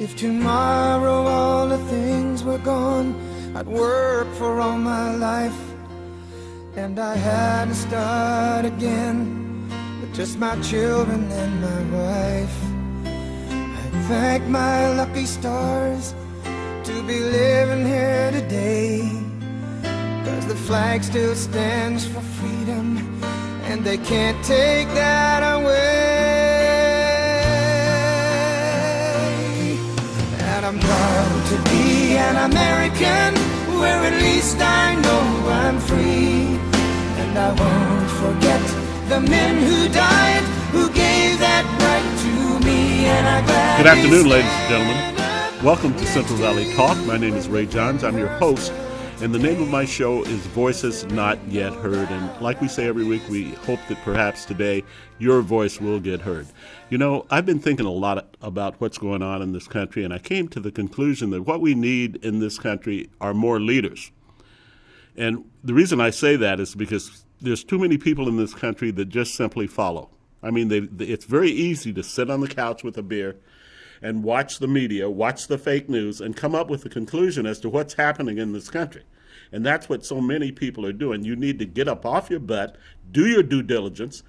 If tomorrow all the things were gone, I'd work for all my life, and I had to start again with just my children and my wife. I thank my lucky stars to be living here today, 'cause the flag still stands for freedom, and they can't take that away. And I'm proud to be an American, where at least I know I'm free. And I won't forget the men who died, who gave that right to me. And I gladly Good afternoon, ladies and gentlemen. Welcome to Central Valley Talk. My name is Ray Johns. I'm your host, and the name of my show is Voices Not Yet Heard. And like we say every week, we hope that perhaps today your voice will get heard. You know, I've been thinking a lot about what's going on in this country, and I came to the conclusion that what we need in this country are more leaders. And the reason I say that is because there's too many people in this country that just simply follow. I mean, it's very easy to sit on the couch with a beer and watch the media, watch the fake news, and come up with a conclusion as to what's happening in this country. And that's what so many people are doing. You need to get up off your butt, do your due diligence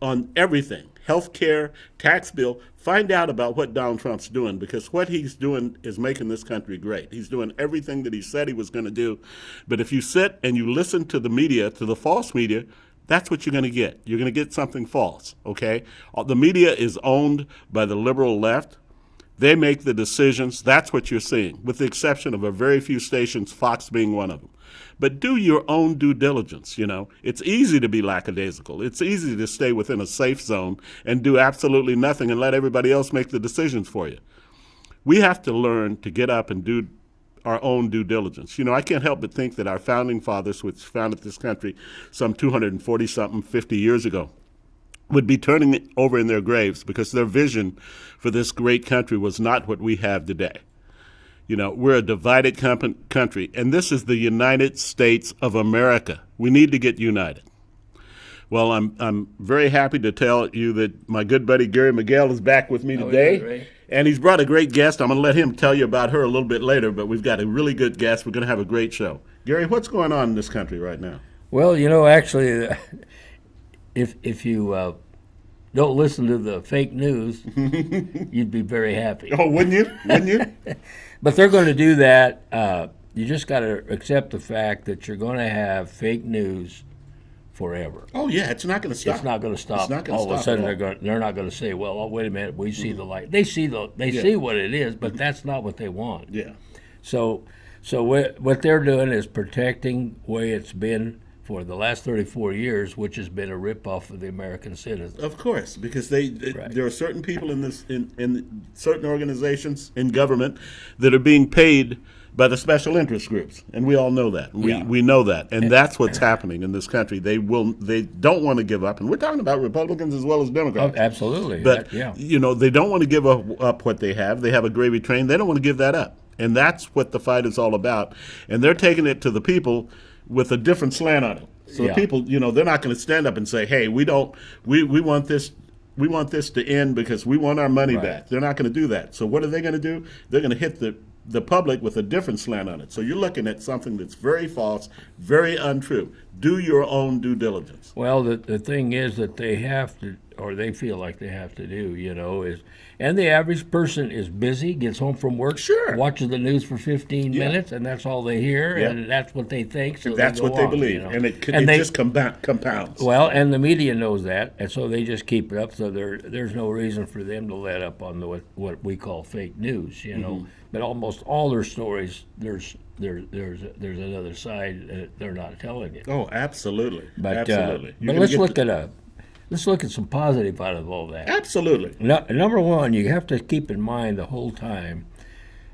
on everything, health care, tax bill. Find out about what Donald Trump's doing, because what he's doing is making this country great. He's doing everything that he said he was going to do. But if you sit and you listen to the media, to the false media, that's what you're going to get. You're going to get something false, okay? The media is owned by the liberal left. They make the decisions. That's what you're seeing, with the exception of a very few stations, Fox being one of them. But do your own due diligence, you know. It's easy to be lackadaisical. It's easy to stay within a safe zone and do absolutely nothing and let everybody else make the decisions for you. We have to learn to get up and do our own due diligence. You know, I can't help but think that our founding fathers, which founded this country some 240-something, 50 years ago, would be turning it over in their graves because their vision for this great country was not what we have today. You know, we're a divided country, and this is the United States of America. We need to get united. Well, I'm very happy to tell you that my good buddy Gary Miguel is back with me today, and he's brought a great guest. I'm going to let him tell you about her a little bit later, but we've got a really good guest. We're going to have a great show. Gary, what's going on in this country right now? Well, you know, actually, if you don't listen to the fake news, you'd be very happy. Oh, wouldn't you? Wouldn't you? But they're going to do that. You just got to accept the fact that you're going to have fake news forever. Oh, yeah, it's not going to stop. It's not going to stop. It's not going to all stop. Of a sudden, they're not going to say, "Well, oh, wait a minute, we see the light." They see see what it is, but that's not what they want. Yeah. So what they're doing is protecting the way it's been for the last 34 years, which has been a ripoff of the American citizen. Of course, because there are certain people in certain organizations in government that are being paid by the special interest groups, and we all know that. We know that, and that's what's happening in this country. They don't want to give up, and we're talking about Republicans as well as Democrats. Oh, absolutely, but you know, they don't want to give up what they have. They have a gravy train. They don't want to give that up, and that's what the fight is all about. And they're taking it to the people with a different slant on it. So the people, you know, they're not going to stand up and say, "Hey, we want this to end because we want our money back." They're not going to do that. So what are they going to do? They're going to hit the public with a different slant on it. So you're looking at something that's very false, very untrue. Do your own due diligence. Well, the thing is that they have to, or they feel like they have to do, you know, and the average person is busy, gets home from work, watches the news for 15 minutes, and that's all they hear, and that's what they think. So that's what they believe, you know? And it just compounds. Well, and the media knows that, and so they just keep it up. So there's no reason for them to let up on what we call fake news, you know. But almost all their stories, there's another side that they're not telling you. Oh, absolutely. But let's look at some positive out of all that. Absolutely. Number one, you have to keep in mind the whole time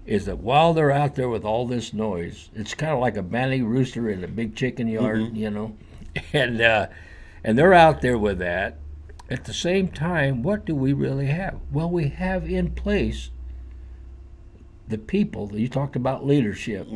is that while they're out there with all this noise, it's kind of like a banty rooster in a big chicken yard, you know, and they're out there with that. At the same time, what do we really have? Well, we have in place the people. You talked about leadership,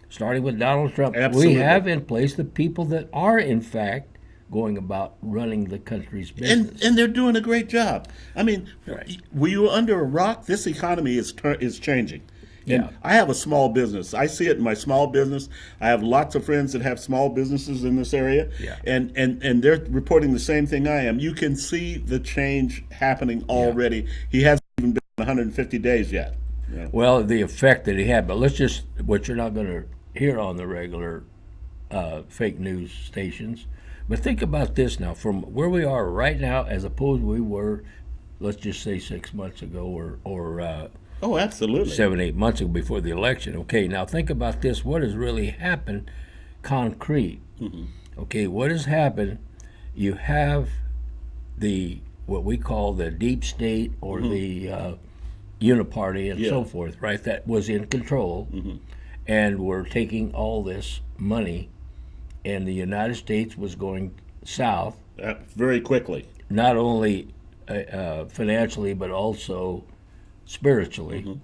starting with Donald Trump. Absolutely. We have in place the people that are, in fact, going about running the country's business. And they're doing a great job. I mean, Right. were you under a rock? This economy is changing. And Yeah. I have a small business. I see it in my small business. I have lots of friends that have small businesses in this area, Yeah. and they're reporting the same thing I am. You can see the change happening already. He hasn't even been 150 days yet. Yeah. Well, the effect that he had, but let's just, what you're not going to hear on the regular fake news stations, but think about this now, from where we are right now as opposed to we were, let's just say 6 months ago or Oh, absolutely. 7, 8 months ago before the election. Okay, now think about this. What has really happened concrete? Okay, what has happened? You have what we call the deep state or the uniparty and so forth, right? That was in control and were taking all this money, and the United States was going south, Very quickly. not only financially but also spiritually,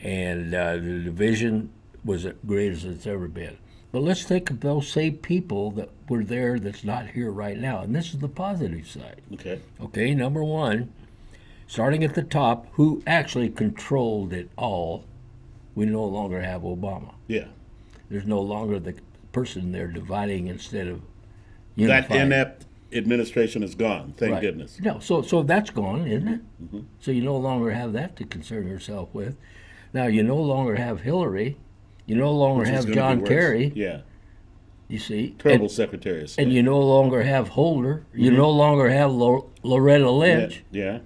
and the division was as great as it's ever been. But let's think of those same people that were there that's not here right now, and this is the positive side. Okay. Okay, number one, starting at the top, who actually controlled it all, we no longer have Obama. Yeah. There's no longer the person there dividing instead of That unifying. inept administration is gone. Thank Right. goodness. No, so that's gone, isn't it? So you no longer have that to concern yourself with. Now you no longer have Hillary. You no longer Which is have gonna John be worse. Kerry. Yeah. You see, Terrible Secretary of State. and you no longer have Holder. You no longer have Loretta Lynch. Yeah.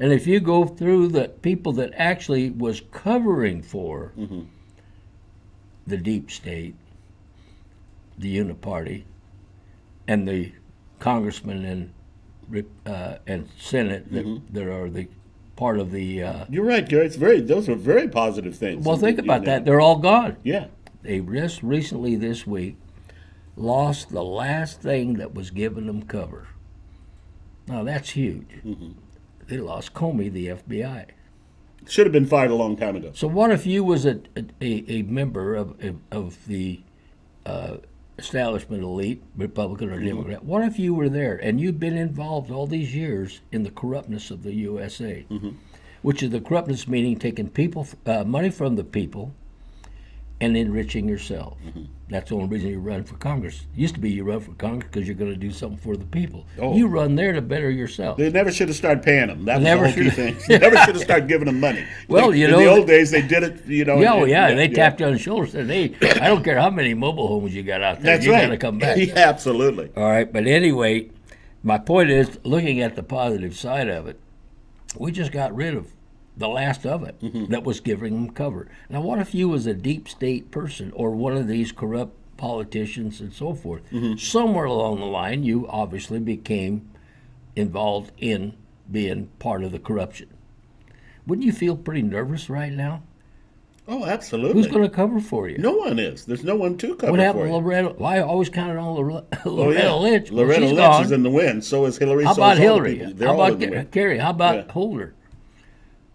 And if you go through the people that actually was covering for the deep state, the uniparty, and the congressmen and Senate that are the part of the. You're right, Gary. Those are very positive things. Well, think about that. They're all gone. Yeah. They just recently this week lost the last thing that was giving them cover. Now that's huge. They lost Comey, the FBI. Should have been fired a long time ago. So what if you was a member of the establishment elite, Republican or Democrat? What if you were there and you'd been involved all these years in the corruptness of the USA, which is the corruptness meaning taking people money from the people and enriching yourself. That's the only reason you run for Congress. It used to be you run for Congress because you're going to do something for the people. Oh. You run there to better yourself. They never should have started paying them. That was Never the whole key should- thing. They never should have started giving them money. Well, in you know, the old days they did it. Yeah, they tapped you on the shoulder and said, "Hey, I don't care how many mobile homes you got out there. That's You right. got to come back." Yeah, absolutely. All right, but anyway, my point is, looking at the positive side of it, we just got rid of the last of it that was giving them cover. Now, what if you was a deep state person or one of these corrupt politicians and so forth? Somewhere along the line, you obviously became involved in being part of the corruption. Wouldn't you feel pretty nervous right now? Oh, absolutely. Who's going to cover for you? No one is. There's no one to cover What for happened to you. Loretta? Well, I always counted on Loretta Oh, yeah. Lynch. Well, Loretta she's Lynch gone. is in the wind. So is Hillary. How so about is all the Hillary? people. They're How all about in the wind. Kerry? How about Yeah. Holder?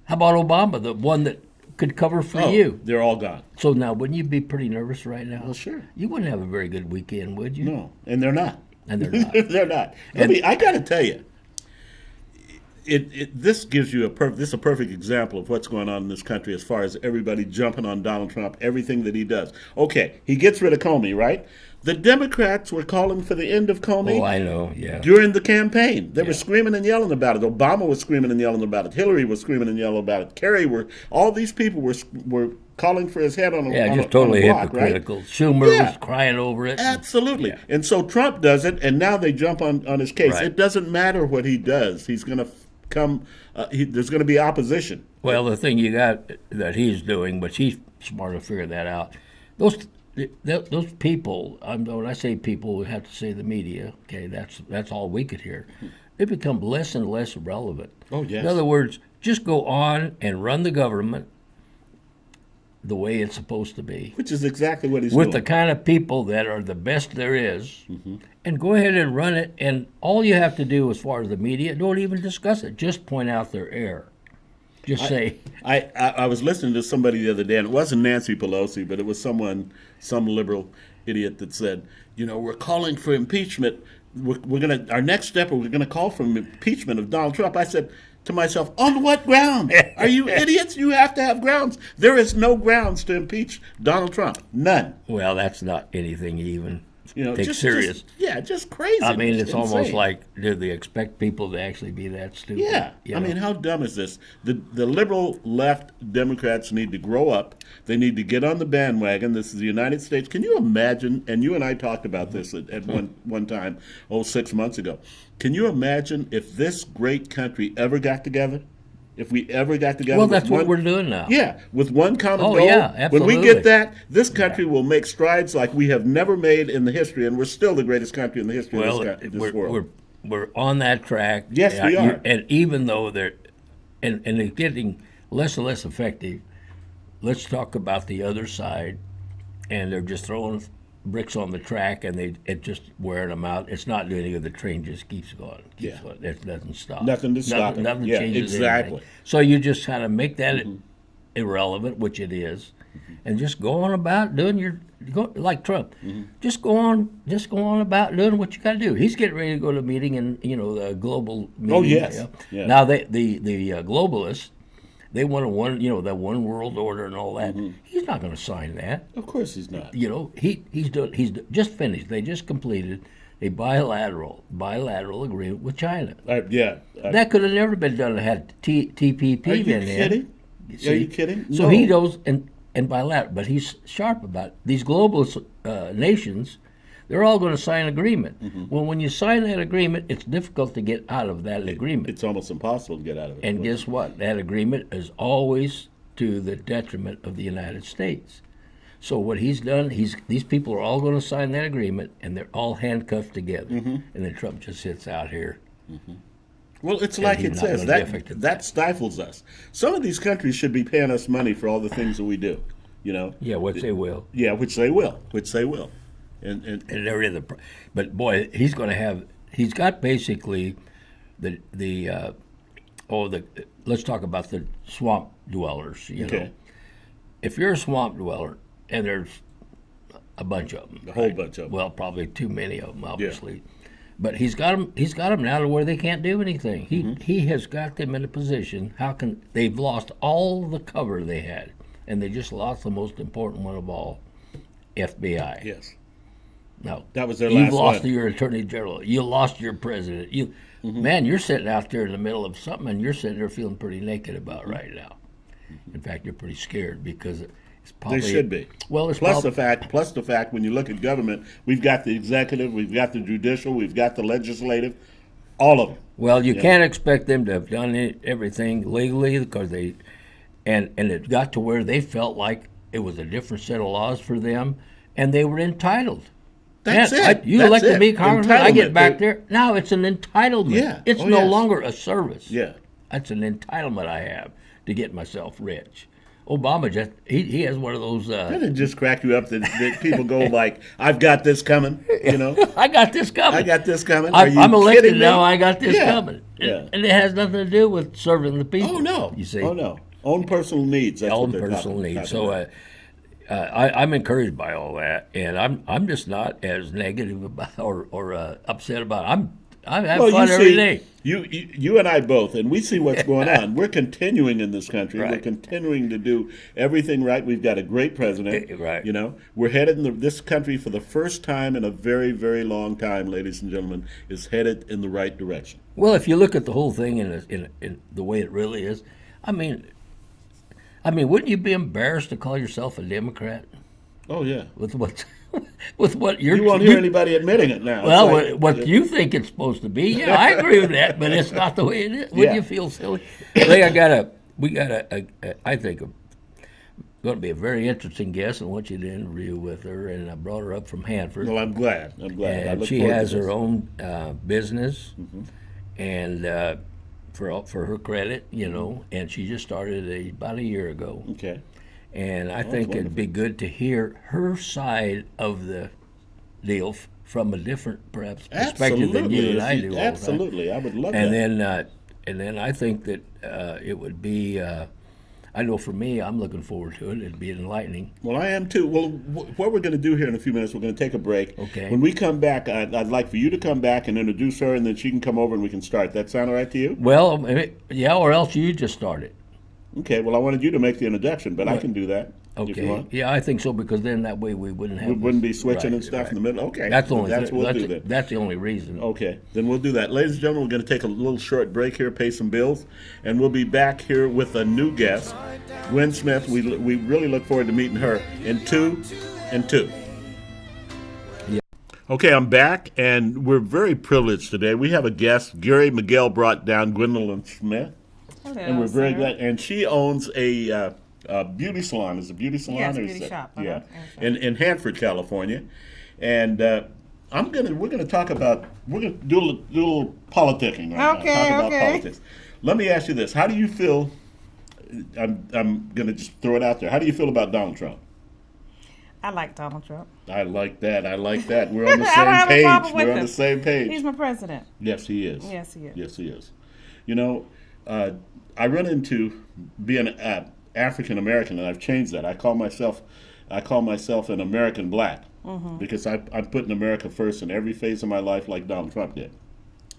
How about Obama, the one that could cover for Oh, you? they're all gone. So now, wouldn't you be pretty nervous right now? Well, sure. You wouldn't have a very good weekend, would you? No, and they're not. And they're not. They're not. I got to tell you, this gives you this is a perfect example of what's going on in this country as far as everybody jumping on Donald Trump, everything that he does. Okay, he gets rid of Comey, right? The Democrats were calling for the end of Comey. Oh, I know, yeah. During the campaign. They were screaming and yelling about it. Obama was screaming and yelling about it. Hillary was screaming and yelling about it. Kerry all these people were calling for his head on a Yeah, on just a, totally on a block, hypocritical. right? Schumer Yeah. was crying over it. Absolutely. Yeah. And so Trump does it, and now they jump on his case. Right. It doesn't matter what he does. He's going to come, there's going to be opposition. Well, the thing you got that he's doing, but he's smart to figure that out. Those people, when I say people, we have to say the media. Okay, that's all we could hear. They become less and less relevant. Oh, yes. In other words, just go on and run the government the way it's supposed to be, Which is exactly what he's with the doing. kind of people that are the best there is, and go ahead and run it. And all you have to do, as far as the media, don't even discuss it. Just point out their error. Just say. I was listening to somebody the other day, and it wasn't Nancy Pelosi, but it was some liberal idiot that said, we're calling for impeachment. We're gonna, our next step, we're gonna call for impeachment of Donald Trump. I said to myself, on what grounds? Are you idiots? You have to have grounds. There is no grounds to impeach Donald Trump. None. Well, that's not anything even. Take serious. Just crazy. I mean, it's almost like, do they expect people to actually be that stupid? Yeah. I mean, how dumb is this? The liberal left Democrats need to grow up. They need to get on the bandwagon. This is the United States. Can you imagine, and you and I talked about this at one time, 6 months ago. Can you imagine if this great country ever got together? If we ever got together? Well, that's what we're doing now. Yeah, with one common goal. Yeah, absolutely. When we get that, this country will make strides like we have never made in the history, and we're still the greatest country in the history of this world. We're on that track. Yes, we are. And even though they're getting less and less effective, let's talk about the other side, and they're just throwing bricks on the track, and it just wearing them out. It's not doing anything. The train just keeps going. It doesn't stop. Nothing to stop it. Nothing Yeah, changes exactly. anything. So you just kind of make that irrelevant, which it is, and just go on about doing like Trump. Just go on about doing what you got to do. He's getting ready to go to a meeting in the global meeting. Oh yes. Yeah. Now the globalists. They want that one world order and all that. He's not going to sign that. Of course he's not. He's just finished. They just completed a bilateral agreement with China. That could have never been done. It had TPP. Are you kidding? Are you kidding? So he goes and bilateral, but he's sharp about it. These globalist nations. They're all going to sign an agreement. Well, when you sign that agreement, it's difficult to get out of that agreement. It's almost impossible to get out of it. And guess what? That agreement is always to the detriment of the United States. So what he's done, these people are all going to sign that agreement, and they're all handcuffed together. And then Trump just sits out here. Well, it's like it says, that stifles us. Some of these countries should be paying us money for all the things that we do. Yeah, which they will. Yeah, which they will. And there is but boy, he's got basically let's talk about the swamp dwellers. Okay. If you're a swamp dweller, and there's a bunch of them, a whole bunch of them. Well, probably too many of them, obviously. Yeah. But he's got them now to where they can't do anything. He has got them in a position. They've lost all the cover they had, and they just lost the most important one of all, FBI. Yes. No, that was their last one. You've lost your attorney general. You lost your president. Man, you're sitting out there in the middle of something, and you're sitting there feeling pretty naked about right now. In fact, you're pretty scared because it's probably they should be. Well, it's plus the fact when you look at government, we've got the executive, we've got the judicial, we've got the legislative, all of them. Well, you can't expect them to have done everything legally because and it got to where they felt like it was a different set of laws for them, and they were entitled. That's it. You elected me, Congressman. I get back there. Now it's an entitlement. Yeah. It's no longer a service. Yeah. That's an entitlement I have to get myself rich. Obama he has one of those. Doesn't it just crack you up that people go like, "I've got this coming," I got this coming. I got this coming. I'm elected now. I got this coming. Yeah. And it has nothing to do with serving the people. Oh no. You see. Oh no. Own personal needs. That's own personal needs. So. I'm encouraged by all that, and I'm just not as negative about or upset about it. I have fun every day. You and I both, and we see what's going on. We're continuing in this country. Right. We're continuing to do everything right. We've got a great president. Right. We're headed in this country for the first time in a very, very long time, ladies and gentlemen, is headed in the right direction. Well, if you look at the whole thing in the way it really is, I mean, wouldn't you be embarrassed to call yourself a Democrat? Oh yeah. With what you're. You won't hear anybody admitting it now. Well, what you think it's supposed to be, yeah, I agree with that, but it's not the way it is. Wouldn't you feel silly? I think going to be a very interesting guest. I want you to interview with her, and I brought her up from Hanford. Well, I'm glad. And she has her own business, and. For her credit, and she just started about a year ago. Okay. And I think it'd be good to hear her side of the deal from a different, perhaps, perspective than you and I do. Absolutely, I would love that. And then And then I think that it would be, I know for me, I'm looking forward to it. It'd be enlightening. Well, I am too. Well, what we're going to do here in a few minutes, we're going to take a break. Okay. When we come back, I'd like for you to come back and introduce her, and then she can come over and we can start. That sound all right to you? Well, yeah, or else you just start it. Okay. Well, I wanted you to make the introduction, but I can do that. If you Okay. want. Yeah, I think so, because then that way we wouldn't have. We wouldn't be switching right, and stuff right. in the middle. Okay. That's the only. We'll do that. That's the only reason. Okay, then we'll do that. Ladies and gentlemen, we're going to take a little short break here, pay some bills, and we'll be back here with a new guest, Gwen Smith. We really look forward to meeting her in 2 and 2. Yeah. Okay, I'm back, and we're very privileged today. We have a guest. Gary Miguel brought down Gwendolyn Smith. Hello, And we're very sir. glad. And she owns a beauty salon. Is it a beauty salon? Yes, or beauty is it- shop. Yeah, Uh-huh. in Hanford, California. And we're gonna talk about, we're gonna do a little politicking right now. Okay, Talk about okay. politics. Let me ask you this: how do you feel? I'm gonna just throw it out there. How do you feel about Donald Trump? I like Donald Trump. I like that. I like that. We're on the I don't same have a page. problem with We're on him. the same page. He's my president. Yes, he is. Yes, he is. Yes, he is. You know, I run into being African American, and I've changed that. I call myself an American black because I'm putting America first in every phase of my life, like Donald Trump did.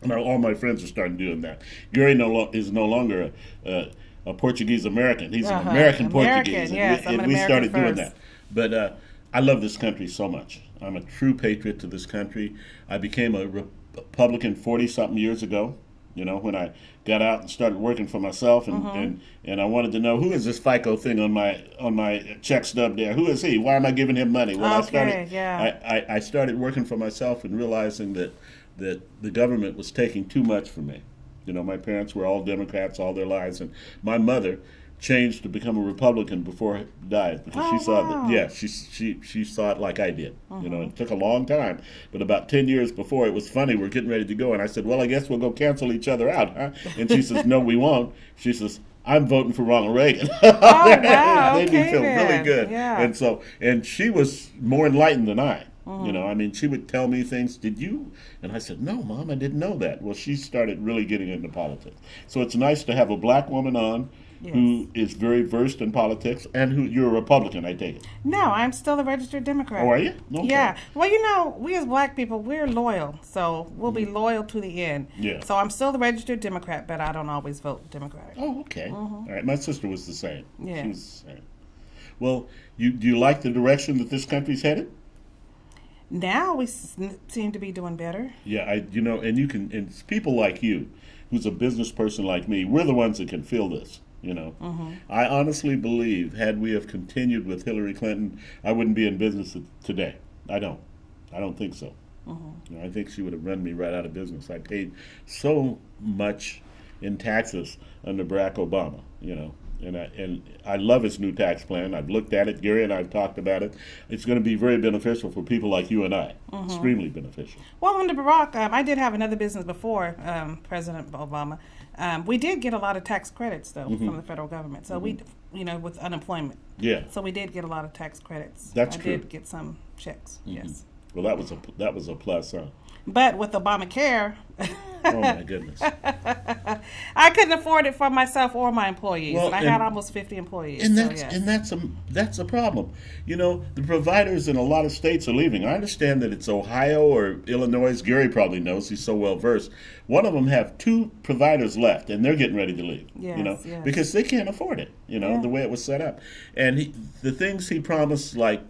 And all my friends are starting doing that. Gary is no longer a Portuguese American. He's an American Portuguese. Yes, I'm an we American started doing first. that. But I love this country so much. I'm a true patriot to this country. I became a Republican 40-something years ago, when I got out and started working for myself, and I wanted to know, who is this FICO thing on my check stub there? Who is he? Why am I giving him money? Well, I started working for myself and realizing that the government was taking too much from me. My parents were all Democrats all their lives, and my mother changed to become a Republican before she died because she saw that. Yeah, she saw it like I did. It took a long time, but about 10 years before, it was funny. We're getting ready to go, and I said, "Well, I guess we'll go cancel each other out, huh?" And she says, "No, we won't." She says, "I'm voting for Ronald Reagan." Oh, wow. Made me Okay, feel really then. good. Yeah. And she was more enlightened than I. She would tell me things. Did you? And I said, "No, Mom, I didn't know that." Well, she started really getting into politics. So it's nice to have a black woman on who is very versed in politics, and you're a Republican, I take it. No, I'm still a registered Democrat. Oh, are you? Okay. Yeah. Well, we as black people, we're loyal, so we'll be loyal to the end. Yeah. So I'm still the registered Democrat, but I don't always vote Democratic. Oh, okay. All right. My sister was the same. Yeah. She was the same. Well, do you like the direction that this country's headed? Now we seem to be doing better. Yeah, and and it's people like you, who's a business person like me, we're the ones that can feel this. I honestly believe, had we have continued with Hillary Clinton, I wouldn't be in business today. I don't think so. I think she would have run me right out of business. I paid so much in taxes under Barack Obama, and I love his new tax plan. I've looked at it. Gary and I have talked about it. It's going to be very beneficial for people like you and I. Extremely beneficial. Well, under Barack, I did have another business before President Obama. We did get a lot of tax credits, though, from the federal government. So we, with unemployment. Yeah. So we did get a lot of tax credits. That's I true. did get some checks, yes. Well, that was a plus, huh? But with Obamacare, Oh my goodness. I couldn't afford it for myself or my employees. Well, and I had almost 50 employees. And so, that's yes. that's a problem. The providers in a lot of states are leaving. I understand that it's Ohio or Illinois. Gary probably knows. He's so well versed. One of them have 2 providers left, and they're getting ready to leave. Yes, yes. Because they can't afford it. The way it was set up, and the things he promised, like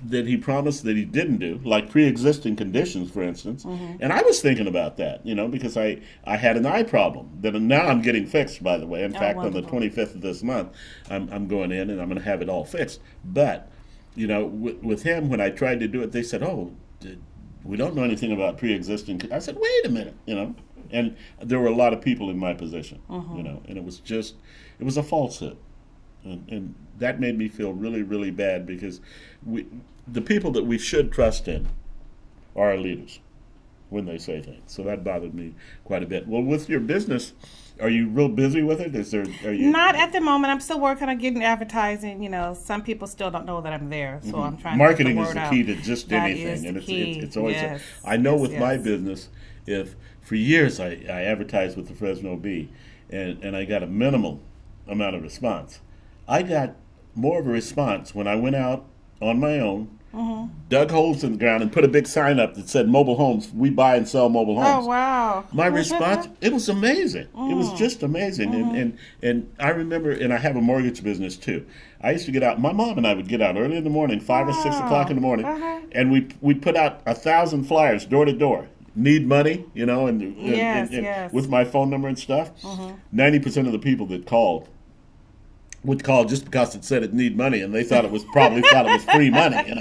that he promised that he didn't do, like pre-existing conditions, for instance. And I was thinking about that, because I had an eye problem that now I'm getting fixed, by the way. In fact, on the wonderful. 25th of this month, I'm going in and I'm going to have it all fixed. But, with him, when I tried to do it, they said, "Oh, we don't know anything about pre-existing." I said, "Wait a minute," and there were a lot of people in my position, and it was a falsehood. And that made me feel really, really bad because the people that we should trust in are our leaders. when they say things. So that bothered me quite a bit. Well, with your business, are you real busy with it? Are you Not at the moment. I'm still working on getting advertising. Some people still don't know that I'm there, so I'm trying marketing to get is the the word key out. to just That anything, is and the key. it's always. Yes. I know Yes, with my yes. business, if for years I advertised with the Fresno Bee, and I got a minimal amount of response. I got more of a response when I went out on my own, dug holes in the ground, and put a big sign up that said "Mobile Homes. We buy and sell mobile homes." Oh, wow. My response, it was amazing. It was just amazing. And I remember, and I have a mortgage business too. I used to get out, my mom and I would get out early in the morning, 5 or 6 o'clock in the morning, and we'd put out 1,000 flyers door to door. Need money, and Yes. with my phone number and stuff. 90% of the people that called would call just because it said it need money, and they thought it was free money.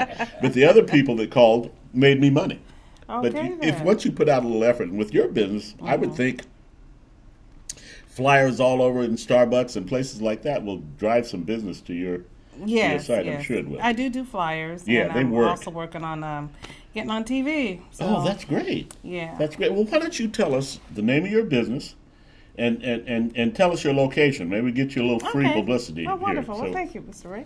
But the other people that called made me money. But Okay, if then. once you put out a little effort, and with your business, I would think flyers all over in Starbucks and places like that will drive some business to your Yes, site. yes. I'm sure it will. I do flyers. Yeah, and they I'm work. also working on getting on TV. So, Oh, that's great. Yeah. That's great. Well, why don't you tell us the name of your business and tell us your location? Maybe get you a little free Okay. publicity Oh, wonderful. here. Well, thank you, Mr. Ray.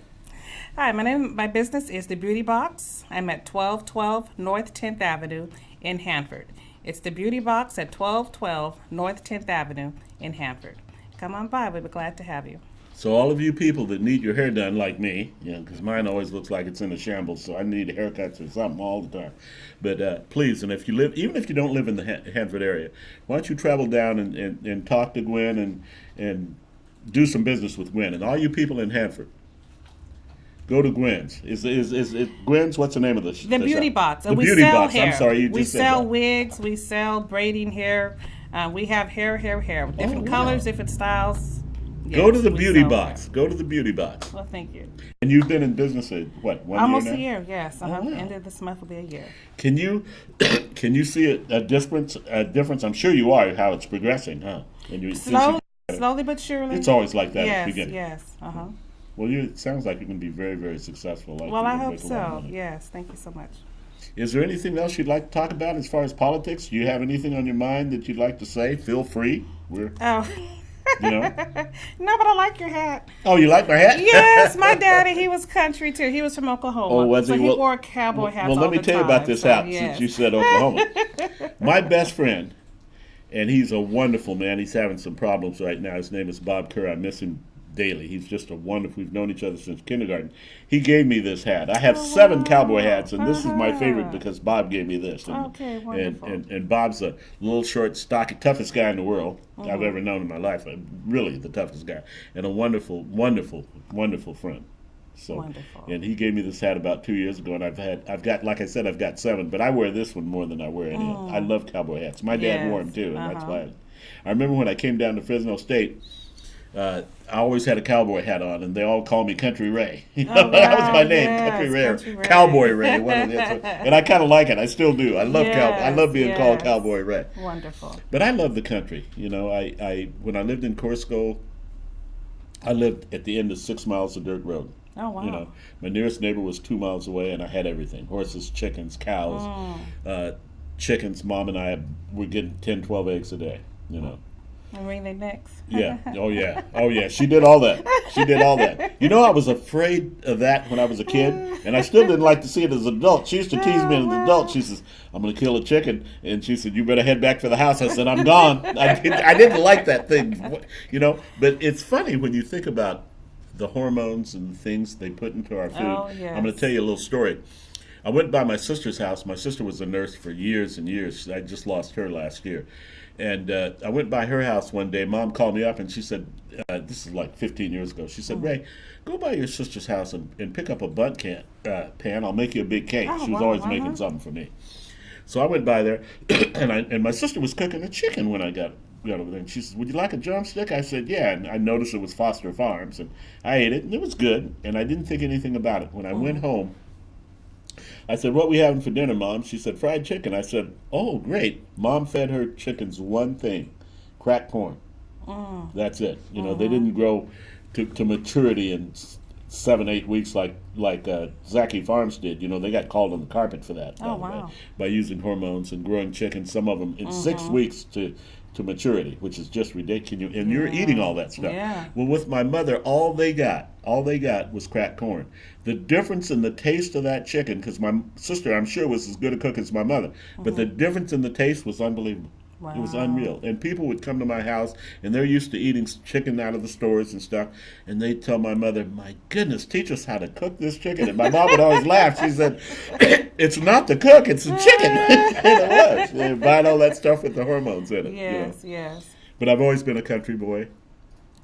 Hi, my business is The Beauty Box. I'm at 1212 North 10th Avenue in Hanford. It's The Beauty Box at 1212 North 10th Avenue in Hanford. Come on by. We'd be glad to have you. So all of you people that need your hair done like me, because mine always looks like it's in a shambles, so I need haircuts or something all the time. But please, and even if you don't live in the Hanford area, why don't you travel down and talk to Gwen and do some business with Gwen. And all you people in Hanford, go to Gwen's. Is it Gwen's? What's the name of The Beauty shop? Box. The We Beauty sell Box. hair. I'm sorry, you we just said sell that. wigs. We sell braiding hair. We have hair. Different wow. colors, different styles. Go Yes, to the we Beauty sell Box. hair. Go to the Beauty Box. Well, thank you. And you've been in business at what? Almost year a now? year, yes. wow. End of this month will be a year. Can you see a difference? I'm sure you are. How it's progressing, huh? And Slowly but surely. It's always like that at Yes, the beginning. yes. Well, it sounds like you're going to be very, very successful. Like Well, you're I gonna hope make a lot of so. money. Yes, thank you so much. Is there anything else you'd like to talk about as far as politics? Do you have anything on your mind that you'd like to say? Feel free. Oh. You know. No, but I like your hat. Oh, you like my hat? Yes, my daddy, he was country too. He was from Oklahoma. Oh, was so he? he Well- wore cowboy hats Well, all let me the tell you time, about this so, hat yes. since you said Oklahoma. My best friend, and he's a wonderful man. He's having some problems right now. His name is Bob Kerr. I miss him daily. He's just a wonderful. We've known each other since kindergarten. He gave me this hat. I have 7 cowboy hats, and this is my favorite because Bob gave me this. And, Okay, wonderful. And Bob's a little short, stocky, toughest guy in the world I've ever known in my life. Really, the toughest guy, and a wonderful, wonderful, wonderful friend. So, Wonderful. and he gave me this hat about 2 years ago, and I've got, like I said, I've got 7, but I wear this one more than I wear any other. I love cowboy hats. My dad wore them too, and that's why. I remember when I came down to Fresno State, I always had a cowboy hat on, and they all called me Country Ray. That was my name, yes, Country Ray, or Country Ray. Cowboy Ray. One of the other. And I kind of like it. I still do. I love I love being called yes. Cowboy Ray. Wonderful. But I love the country. I when I lived in Corsico, I lived at the end of 6 miles of dirt road. Oh, wow. My nearest neighbor was 2 miles away, and I had everything: horses, chickens, cows, chickens. Mom and I were getting 10, 12 eggs a day. And ring their necks. Yeah. Oh yeah. She did all that. I was afraid of that when I was a kid, and I still didn't like to see it as an adult. She used to tease me as an adult. She says, "I'm going to kill a chicken," and she said, "You better head back to the house." I said, "I'm gone." I didn't like that thing, But it's funny when you think about the hormones and things they put into our food. Oh, yes. I'm going to tell you a little story. I went by my sister's house. My sister was a nurse for years and years. I just lost her last year. And I went by her house one day. Mom called me up and she said, this is like 15 years ago. She said, "Ray, go by your sister's house and pick up a bunt pan. I'll make you a big cake." Oh, She was wow, always making something for me. So I went by there, and my sister was cooking a chicken when I got over there. And she said, "Would you like a drumstick?" I said, "Yeah." And I noticed it was Foster Farms, and I ate it, and it was good. And I didn't think anything about it. When I went home, I said, "What we having for dinner, Mom?" She said, "Fried chicken." I said, "Oh, great." Mom fed her chickens one thing: cracked corn. That's it. They didn't grow to maturity and 7-8 weeks like Zaki Farms did. They got called on the carpet for that. Oh, wow. By using hormones and growing chickens, some of them in 6 weeks to maturity, which is just ridiculous. And you're eating all that stuff. Yeah. Well, with my mother, all they got was cracked corn. The difference in the taste of that chicken, because my sister, I'm sure, was as good a cook as my mother, but the difference in the taste was unbelievable. Wow. It was unreal. And people would come to my house, and they're used to eating chicken out of the stores and stuff, and they'd tell my mother, my goodness, teach us how to cook this chicken. And my mom would always laugh. She said, it's not the cook, it's the chicken. And it was. They're buying all that stuff with the hormones in it. Yes, yes. But I've always been a country boy.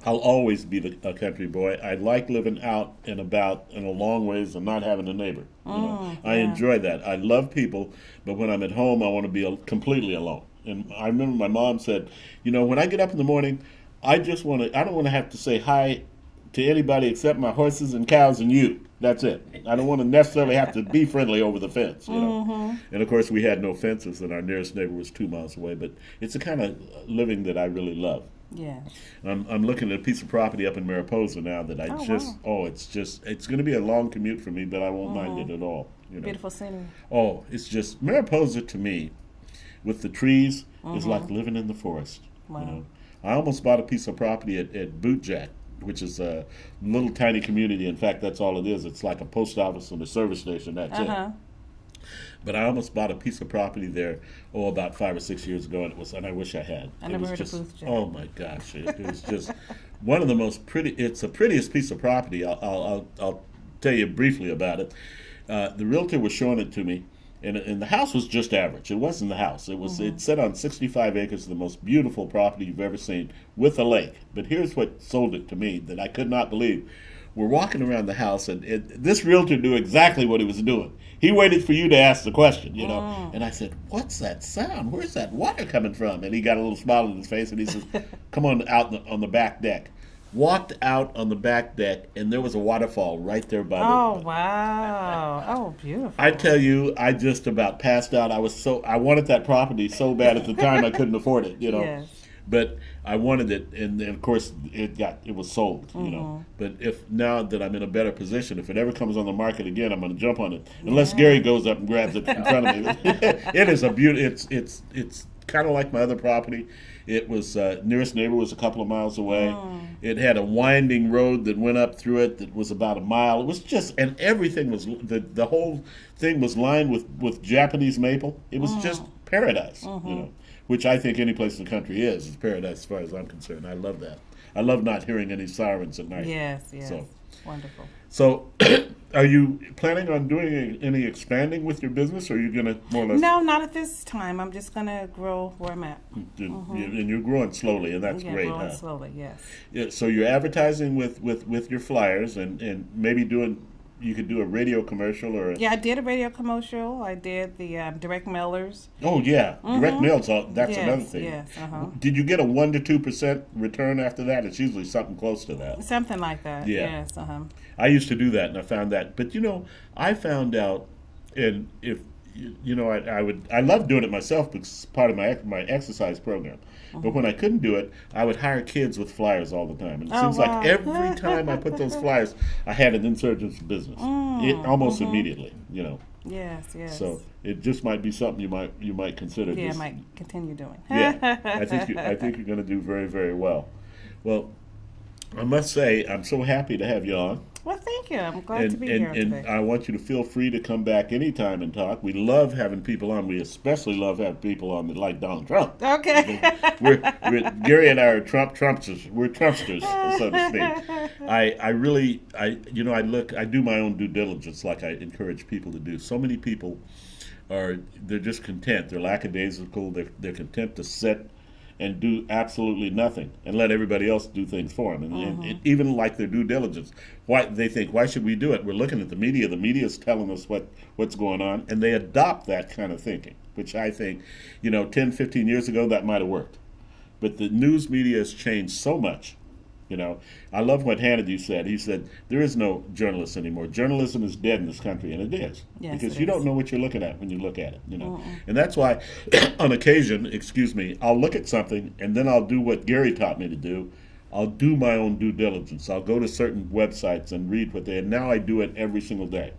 I'll always be a country boy. I like living out and about in a long ways and not having a neighbor. I enjoy that. I love people, but when I'm at home, I want to be completely alone. And I remember my mom said, when I get up in the morning, I don't want to have to say hi to anybody except my horses and cows and you. That's it. I don't want to necessarily have to be friendly over the fence, And of course, we had no fences, and our nearest neighbor was 2 miles away. But it's the kind of living that I really love. Yeah. I'm looking at a piece of property up in Mariposa now that it's going to be a long commute for me, but I won't mind it at all. Beautiful scenery. Oh, it's just Mariposa to me, with the trees, is like living in the forest. Wow. I almost bought a piece of property at Bootjack, which is a little tiny community. In fact, that's all it is. It's like a post office and a service station. That's it. But I almost bought a piece of property there, about 5 or 6 years ago, and I wish I had. I never heard of Bootjack. Oh my gosh, it was just one of the most pretty. It's the prettiest piece of property. I'll tell you briefly about it. The realtor was showing it to me. And the house was just average. It wasn't the house. It was. It sat on 65 acres, the most beautiful property you've ever seen, with a lake. But here's what sold it to me that I could not believe. We're walking around the house, and this realtor knew exactly what he was doing. He waited for you to ask the question, And I said, "What's that sound? Where's that water coming from?" And he got a little smile on his face, and he says, "Come on out on the back deck." Walked out on the back deck, and there was a waterfall right there by the... Oh, wow. Oh, beautiful. I tell you, I just about passed out. I wanted that property so bad at the time I couldn't afford it, Yes. But I wanted it, and of course it was sold, But now that I'm in a better position, if it ever comes on the market again, I'm going to jump on it. Unless Gary goes up and grabs it in front of me. It is a beauty. It's kind of like my other property. It was nearest neighbor was a couple of miles away. It had a winding road that went up through it that was about a mile. It was just, and everything was, the whole thing was lined with Japanese maple. It was just paradise, which I think any place in the country is paradise as far as I'm concerned. I love that. I love not hearing any sirens at night. Yes. So, wonderful. So, are you planning on doing any expanding with your business, or are you going to more or less... No, not at this time. I'm just going to grow where I'm at. And you're growing slowly, and that's great, growing slowly, yes. Yeah, so you're advertising with your flyers, and maybe you could do a radio commercial or... Yeah, I did a radio commercial. I did the direct mailers. Oh, yeah. Direct mails, that's another thing. Yes, Did you get a 1 to 2% return after that? It's usually something close to that. Something like that, yes. I used to do that, and I found that. But, I found out, and if, I love doing it myself because it's part of my exercise program. But when I couldn't do it, I would hire kids with flyers all the time. And it seems like every time I put those flyers, I had an insurgent's business. Almost immediately, Yes. So it just might be something you might consider. Yeah, I might continue doing. Yeah, I think you're going to do very, very well. Well, I must say, I'm so happy to have you on. Well, thank you. I'm glad to be here today. And I want you to feel free to come back anytime and talk. We love having people on. We especially love having people on that like Donald Trump. Okay. Gary and I are Trumpsters. We're Trumpsters, so to speak. I do my own due diligence like I encourage people to do. So many people they're just content. They're lackadaisical. They're content to sit and do absolutely nothing and let everybody else do things for them. And even like their due diligence, why should we do it? We're looking at the media. The media is telling us what's going on, and they adopt that kind of thinking, which I think, 10, 15 years ago, that might have worked. But the news media has changed so much. I love what Hannity said. He said, there is no journalist anymore. Journalism is dead in this country, and it is. Yes, because you don't know what you're looking at when you look at it, And that's why, on occasion, I'll look at something, and then I'll do what Gary taught me to do. I'll do my own due diligence. I'll go to certain websites and read what they. And now I do it every single day.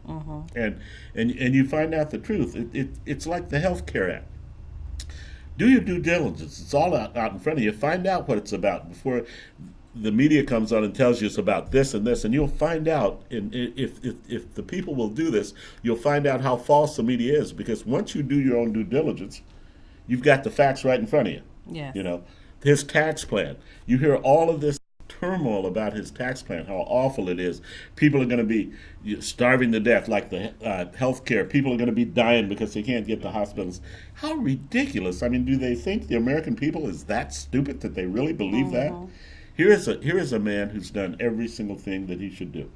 And you find out the truth. It's like the Health Care Act. Do your due diligence. It's all out in front of you. Find out what it's about before the media comes on and tells you it's about this and this, and you'll find out. And if the people will do this, you'll find out how false the media is. Because once you do your own due diligence, you've got the facts right in front of you. Yes. You know, his tax plan. You hear all of this turmoil about his tax plan, how awful it is. People are going to be starving to death, like the health care. People are going to be dying because they can't get to hospitals. How ridiculous. I mean, do they think the American people is that stupid that they really believe that? Here is a man who's done every single thing that he should do,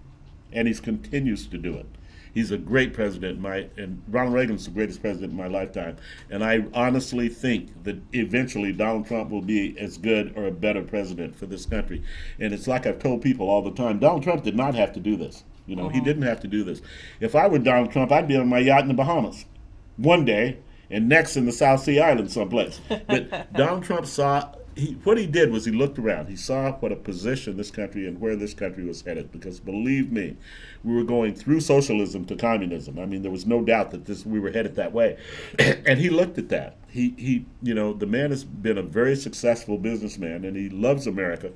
and he continues to do it. He's a great president, and Ronald Reagan's the greatest president in my lifetime. And I honestly think that eventually Donald Trump will be as good or a better president for this country. And it's like I've told people all the time, Donald Trump did not have to do this. You know, he didn't have to do this. If I were Donald Trump, I'd be on my yacht in the Bahamas one day, and next in the South Sea Islands someplace. But Donald Trump saw. What he did was he looked around. He saw what a position this country and where this country was headed. Because believe me, we were going through socialism to communism. I mean, there was no doubt that we were headed that way. And he looked at that. He, the man has been a very successful businessman, and he loves America.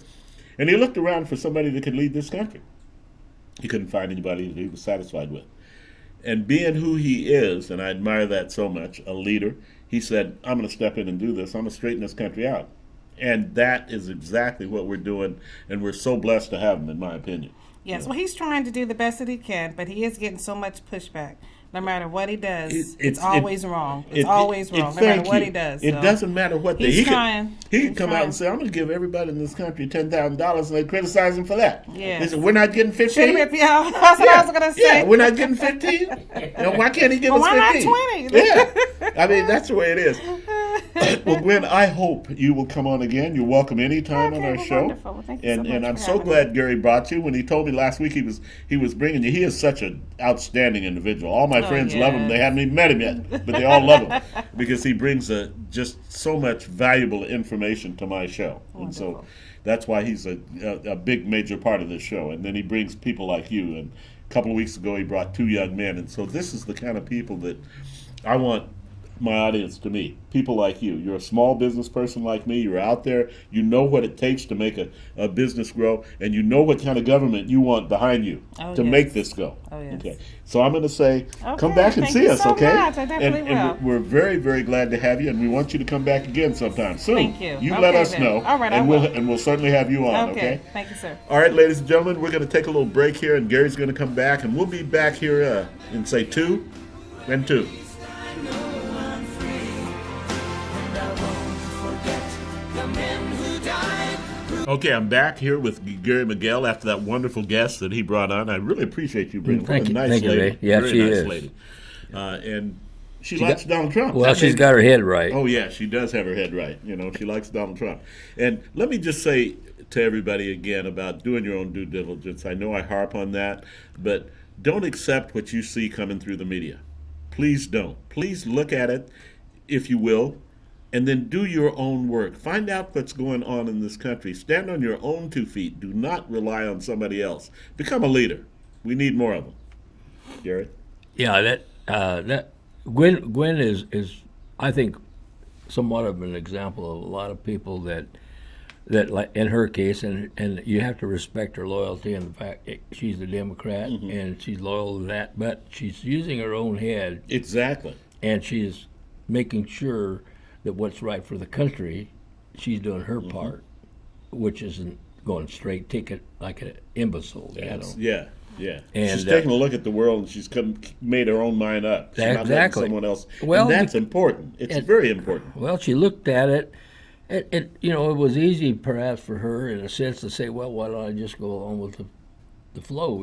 And he looked around for somebody that could lead this country. He couldn't find anybody that he was satisfied with. And being who he is, and I admire that so much, a leader, he said, I'm going to step in and do this. I'm going to straighten this country out. And that is exactly what we're doing, and we're so blessed to have him, in my opinion. Yes, well, he's trying to do the best that he can, but he is getting so much pushback. No matter what he does, it's always wrong. It's always wrong, no matter what he does. It doesn't matter what he can come out and say, I'm going to give everybody in this country $10,000, and they criticize him for that. Yeah. They say, we're not getting 15? That's what I was going to say. Yeah, we're not getting 15? Why can't he give us 15? Why not 20? Yeah. I mean, that's the way it is. Well, Gwen, I hope you will come on again. You're welcome anytime on our show. Wonderful. Well, thank you so much and I'm for so having glad me. Gary brought you. When he told me last week he was bringing you. He is such an outstanding individual. All my friends love him. They haven't even met him yet, but they all love him because he brings just so much valuable information to my show. Wonderful. And so that's why he's a big major part of this show. And then he brings people like you. And a couple of weeks ago he brought two young men. And so this is the kind of people that I want my audience to me. People like you. You're a small business person like me. You're out there. You know what it takes to make a business grow, and you know what kind of government you want behind you to make this go. Oh, yes. Okay. So I'm going to say, come back and see us, so okay? Much. I definitely will. And we're very, very glad to have you, and we want you to come back again sometime soon. Thank you. You Okay, let us then. know, All right, and I will. we'll certainly have you on, okay? Thank you, sir. All right, ladies and gentlemen, we're going to take a little break here, and Gary's going to come back, and we'll be back here in, say, 2 and 2. Okay, I'm back here with Gary Miguel after that wonderful guest that he brought on. I really appreciate you bringing. Thank what a you. nice Thank you, lady. Ray. Yeah, Very she nice is. lady. And she likes Donald Trump. Well, she's got her head right. Oh yeah, she does have her head right. She likes Donald Trump. And let me just say to everybody again about doing your own due diligence. I know I harp on that, but don't accept what you see coming through the media. Please don't. Please look at it, if you will, and then do your own work. Find out what's going on in this country. Stand on your own 2 feet. Do not rely on somebody else. Become a leader. We need more of them. Gary? Yeah, that Gwen is I think somewhat of an example of a lot of people that like in her case, and you have to respect her loyalty and the fact that she's a Democrat and she's loyal to that, but she's using her own head. Exactly. And she's making sure that what's right for the country, she's doing her part, which isn't going straight ticket like an imbecile. Yeah. And she's And, taking a look at the world, and she's made her own mind up. She's not letting Exactly. someone else. Well, and that's important. It's very important. Well, she looked at it. It was easy perhaps for her in a sense to say, well, why don't I just go along with the flow,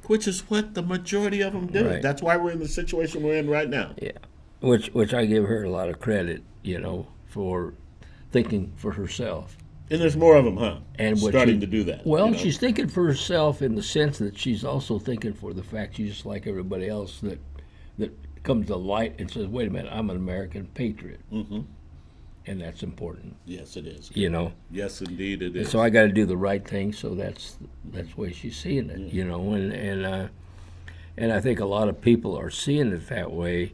Which is what the majority of them do. Right. That's why we're in the situation we're in right now. Yeah, which I give her a lot of credit, for thinking for herself. And there's more of them, huh? And starting to do that. Well, she's thinking for herself in the sense that she's also thinking for the fact she's just like everybody else that comes to light and says, wait a minute, I'm an American patriot. and that's important. Yes, it is. You know. Yes, indeed, it And is. so I got to do the right thing. So that's the way she's seeing it. You know, and I think a lot of people are seeing it that way.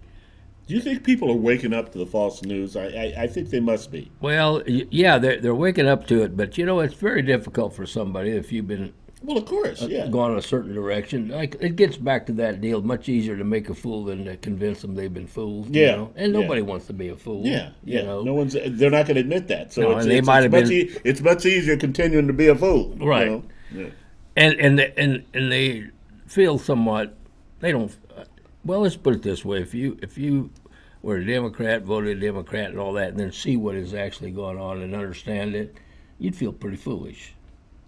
Do you think people are waking up to the false news? I think they must be. Well, yeah, they're waking up to it, but you know, it's very difficult for somebody if you've been Well, of course, yeah. gone a certain direction. Like it gets back to that deal. Much easier to make a fool than to convince them they've been fooled. Yeah, You know? And yeah. nobody wants to be a fool. Yeah, yeah. You know? No one's. They're not going to admit that. So No, it's, and they it's, might it's have much been- it's much easier continuing to be a fool. you Right. know? Yeah. And they feel somewhat. They don't. Well, let's put it this way: if you were a Democrat, voted Democrat, and all that, and then see what is actually going on and understand it, you'd feel pretty foolish.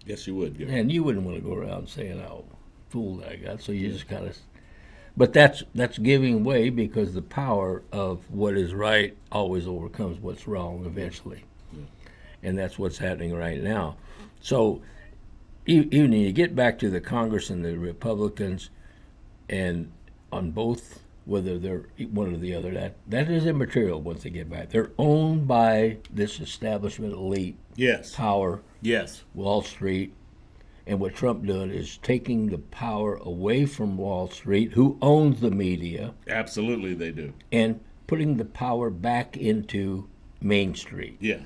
Yes, you would. Gary. And you wouldn't want to go around saying how fool that I got. So you just kind of. But that's giving way because the power of what is right always overcomes what's wrong eventually, and that's what's happening right now. So even when you get back to the Congress and the Republicans, and on both, whether they're one or the other, that is immaterial once they get back. They're owned by this establishment elite Yes. power, Yes. Wall Street, and what Trump doing is taking the power away from Wall Street, who owns the media, Absolutely, they do. and putting the power back into Main Street. Yeah.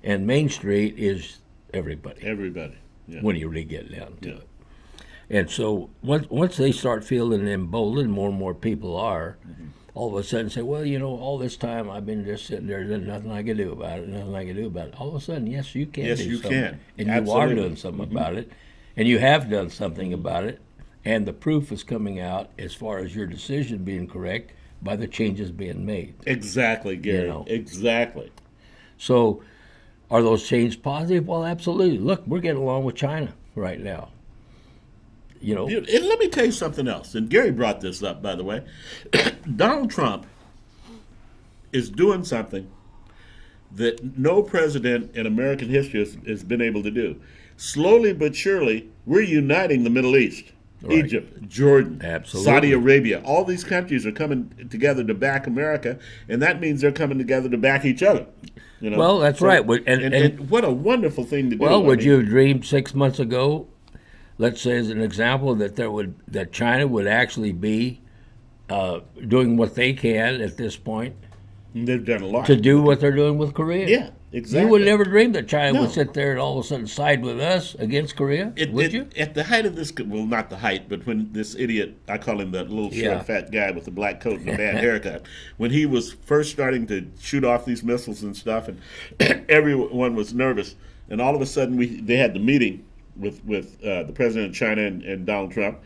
And Main Street is everybody Everybody. Yeah. when you really get down to Yeah. it. And so once they start feeling emboldened, more and more people are, all of a sudden say, well, you know, all this time I've been just sitting there, there's nothing I can do about it, nothing I can do about it. All of a sudden, yes, you can Yes, do you something. can. And you Absolutely. are doing something about it, and you have done something about it, and the proof is coming out as far as your decision being correct by the changes being made. Exactly, Gary. know. Exactly. So are those changes positive? Well, absolutely. Look, we're getting along with China right now. You know, And let me tell you something else. And Gary brought this up, by the way. Donald Trump is doing something that no president in American history has been able to do. Slowly but surely, we're uniting the Middle East. Right. Egypt, Jordan, Absolutely. Saudi Arabia. All these countries are coming together to back America, and that means they're coming together to back each other. You know? Well, that's right. And what a wonderful thing to do. well, I would mean, you have dreamed 6 months ago, let's say as an example, that China would actually be doing what they can at this point They've done a lot. to do what they're doing with Korea? Yeah, exactly. You would never dream that China No. would sit there and all of a sudden side with us against Korea, would you? At the height of this, well, not the height, but when this idiot, I call him the little short, Yeah. fat guy with the black coat and the bad haircut, when he was first starting to shoot off these missiles and stuff, and everyone was nervous, and all of a sudden they had the meeting with the president of China and Donald Trump,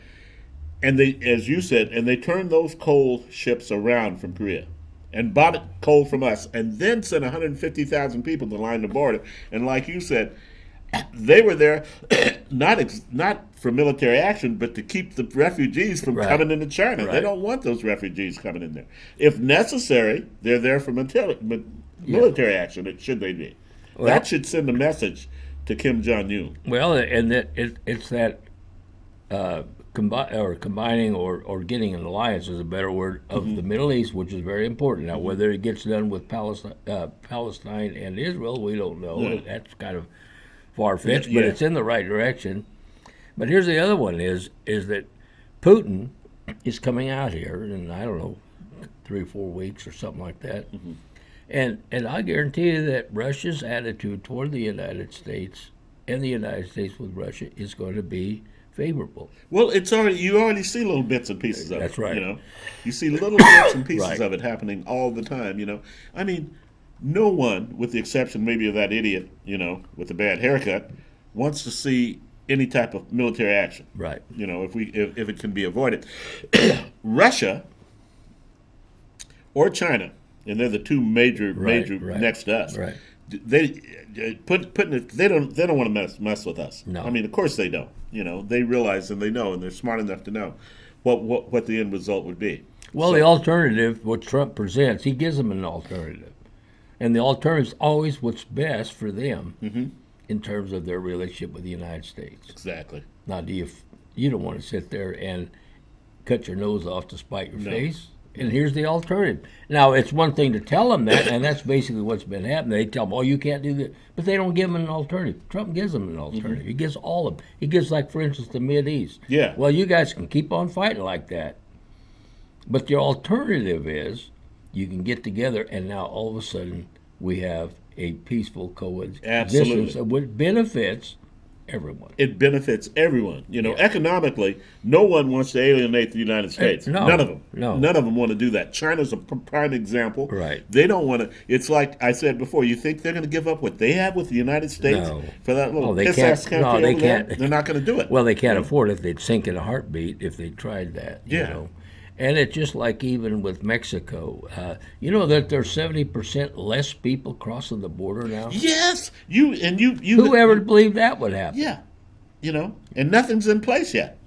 and they, as you said, and they turned those coal ships around from Korea and bought coal from us, and then sent 150,000 people to line the border. And like you said, they were there not for military action, but to keep the refugees from Right. coming into China. They Right. don't want those refugees coming in there. If necessary, they're there for military action. Should they be? Well- That should send a message to Kim Jong-un. Well, and it's that combining or getting an alliance is a better word of the Middle East, which is very important. Now, whether it gets done with Palestine and Israel, we don't know. Yeah. That's kind of far-fetched, Yeah. but it's in the right direction. But here's the other one: is that Putin is coming out here in, I don't know, 3 or 4 weeks or something like that. And I guarantee you that Russia's attitude toward the United States and the United States with Russia is going to be favorable. Well, you already see little bits and pieces of it. That's right. You know, you see little bits and pieces Right. of it happening all the time. You know, I mean, no one, with the exception maybe of that idiot, you know, with the bad haircut, wants to see any type of military action. Right. You know, if it can be avoided, Russia or China, and they're the two major Right. next to us. Right. They putting it. They don't want to mess with us. No. I mean, of course they don't. You know, they realize and they know, and they're smart enough to know what the end result would be. Well, the alternative, what Trump presents, he gives them an alternative. And the alternative is always what's best for them in terms of their relationship with the United States. Exactly. Now, you don't want to sit there and cut your nose off to spite your face? And here's the alternative. Now, it's one thing to tell them that, and that's basically what's been happening. They tell them, oh, you can't do that. But they don't give them an alternative. Trump gives them an alternative. He gives all of them. He gives, like, for instance, the Mideast. Yeah. Well, you guys can keep on fighting like that. But the alternative is you can get together, and now all of a sudden we have a peaceful coexistence which benefits everyone. It benefits everyone. Economically, no one wants to alienate the United States. No. None of them. No. None of them want to do that. China's a prime example. Right. They don't want to. It's like I said before. You think they're going to give up what they have with the United States No. for that little they piss-ass can't. country No, they over there? can't. They're not going to do it. Well, they can't afford it. They'd sink in a heartbeat if they tried that. Yeah. You know? And it's just like even with Mexico. You know that there's 70% less people crossing the border now? Yes. You. Who ever believed that would happen? Yeah. And nothing's in place yet.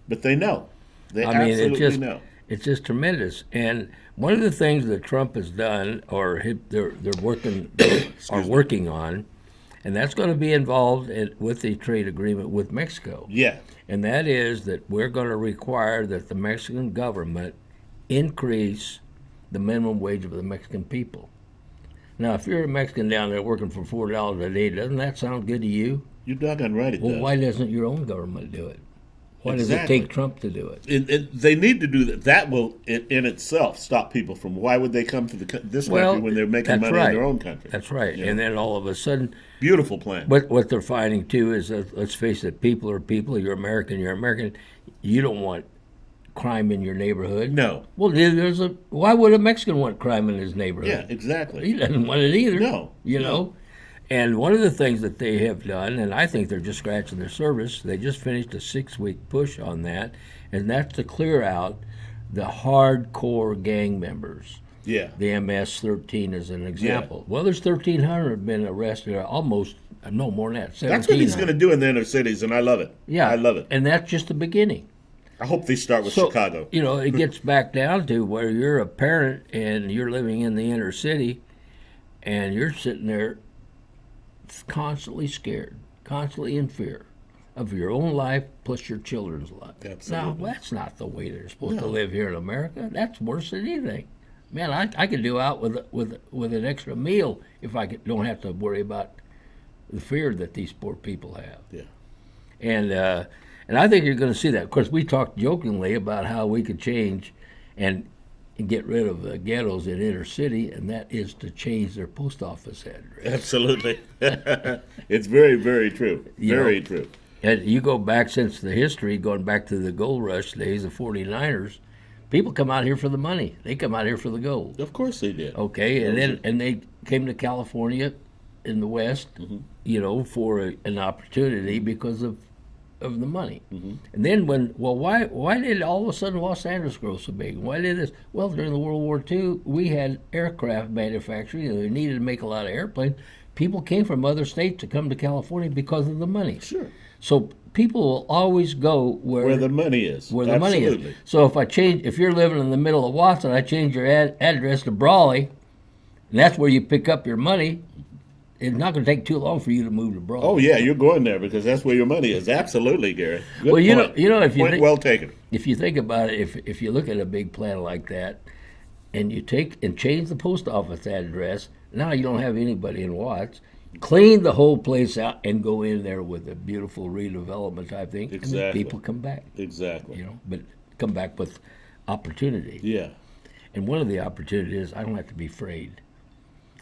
But they know. They absolutely know. It's just tremendous. And one of the things that Trump has done, or they're working on, and that's going to be involved with the trade agreement with Mexico. Yeah. And that is that we're going to require that the Mexican government increase the minimum wage of the Mexican people. Now, if you're a Mexican down there working for $4 a day, doesn't that sound good to you? You're doggone right it does. Well, why doesn't your own government do it? Why does it take Trump to do it? They need to do that. That will, in itself, stop people from. Why would they come to this country when they're making money in their own country? That's right. And then all of a sudden, beautiful plan. What they're finding too is that, let's face it, people are people. You're American. You're American. You don't want crime in your neighborhood. No. Well, why would a Mexican want crime in his neighborhood? Yeah, exactly. He doesn't want it either. No. You know. And one of the things that they have done, and I think they're just scratching the surface, they just finished a 6-week push on that, and that's to clear out the hardcore gang members. Yeah. The MS-13 is an example. Yeah. Well, there's 1,300 been arrested, almost, no more than that, 1,700. That's what he's going to do in the inner cities, and I love it. Yeah. I love it. And that's just the beginning. I hope they start with Chicago. It gets back down to where you're a parent and you're living in the inner city, and you're sitting there constantly scared, constantly in fear of your own life plus your children's life. Absolutely. Now, that's not the way they're supposed to live here in America. That's worse than anything. Man, I could do out with an extra meal if I don't have to worry about the fear that these poor people have. Yeah. And I think you're going to see that. Of course, we talked jokingly about how we could change and get rid of the ghettos in inner city, and that is to change their post office address. Absolutely. It's very, very true. Very true. And you go back since the history, going back to the gold rush days of 49ers, people come out here for the money. They come out here for the gold. Of course they did. Okay, and they came to California in the West, for an opportunity because of the money. And then why did all of a sudden Los Angeles grow so big? Why did this? Well, during the World War II, we had aircraft manufacturing, and they needed to make a lot of airplanes. People came from other states to come to California because of the money. Sure. So people will always go where the money is. Where the money is. So if you're living in the middle of Watson, I change your address to Brawley, and that's where you pick up your money. It's not going to take too long for you to move to Brawley. Oh yeah, you're going there because that's where your money is. Absolutely, Gary. Good point. If you point well taken. If you think about it, if you look at a big plan like that, and you take and change the post office address, now you don't have anybody in Watts. Clean the whole place out and go in there with a beautiful redevelopment type thing. Exactly. And people come back. Exactly. But come back with opportunity. Yeah. And one of the opportunities is I don't have to be afraid.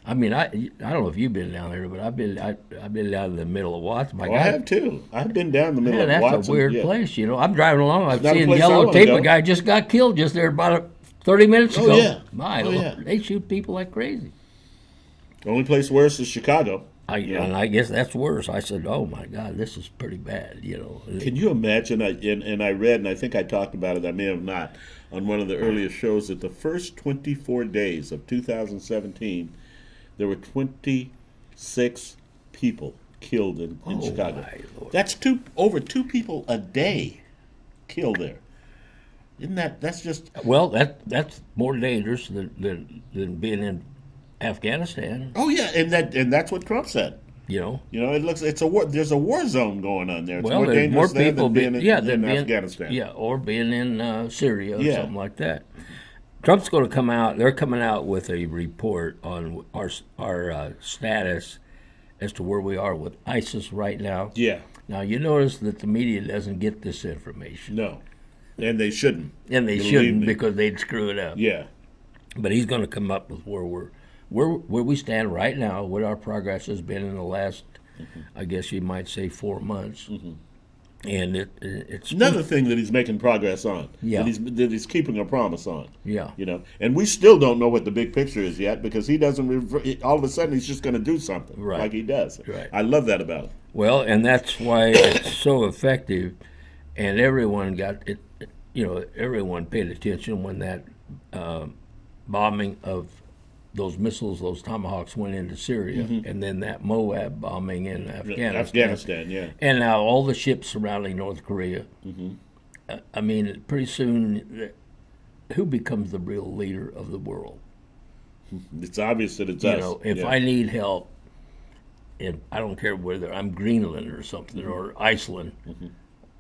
I mean, I don't know if you've been down there, but I've been down in the middle of Watson. I have too. I've been down in the middle of Watson. That's a weird place, I'm driving along. I've seen a yellow tape. A guy just got killed just there about 30 minutes ago. Oh yeah. My Lord, they shoot people like crazy. The only place worse is Chicago. And I guess that's worse. I said, oh my God, this is pretty bad. Can you imagine? And I read, and I think I talked about it. I may have not on one of the earliest shows that the first 24 days of 2017. There were 26 people killed in Chicago. My Lord. That's over 2 people a day killed there. Isn't that's just... Well, that's more dangerous than being in Afghanistan. Oh yeah, and that's what Trump said. It's a war. There's a war zone going on there. It's more dangerous than being in Afghanistan. Yeah, or being in Syria or something like that. Trump's going to come out. They're coming out with a report on our status as to where we are with ISIS right now. Yeah. Now, you notice that the media doesn't get this information. No. And they shouldn't. And they shouldn't, because they'd screw it up. Yeah. But he's going to come up with where we stand right now, what our progress has been in the last, I guess you might say, 4 months. And it's another thing that he's making progress on. Yeah. That he's keeping a promise on. Yeah. You know, and we still don't know what the big picture is yet, because he doesn't. All of a sudden, he's just going to do something like he does. Right. I love that about him. Well, and that's why it's so effective, and everyone got it. You know, everyone paid attention when that bombing of those missiles, those Tomahawks, went into Syria, and then that Moab bombing in Afghanistan. Yeah. And now all the ships surrounding North Korea. I mean, pretty soon, who becomes the real leader of the world? It's obvious that it's You us. know, if I need help, and I don't care whether I'm Greenland or something, or Iceland,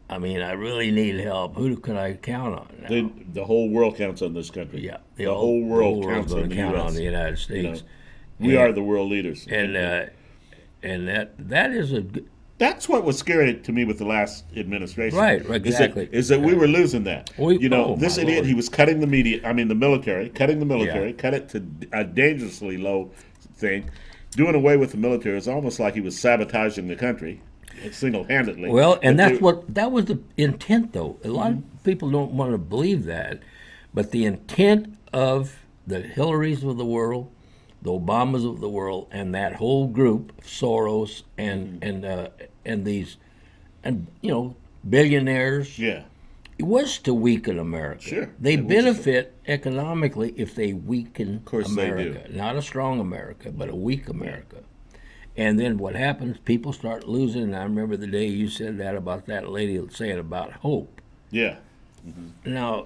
I mean, I really need help. Who can I count on now? The whole world counts on this country. Yeah, the whole world counts on the count US. on the United States. You know, we are the world leaders. And that is a good. That's what was scary to me with the last administration. Right, exactly. Is that we were losing that. This idiot, Lord. he was cutting the military, cut it to a dangerously low thing. Doing away with the military is almost like he was sabotaging the country single-handedly. Well, and that was the intent, though. A lot of people don't want to believe that, but the intent of the Hillarys of the world, the Obamas of the world, and that whole group, Soros and these, and billionaires. Yeah. It was to weaken America. Sure. They benefit economically if they weaken America. They do. Not a strong America, but a weak America. And then what happens, people start losing. And I remember the day you said that about that lady saying about hope. Yeah. Now,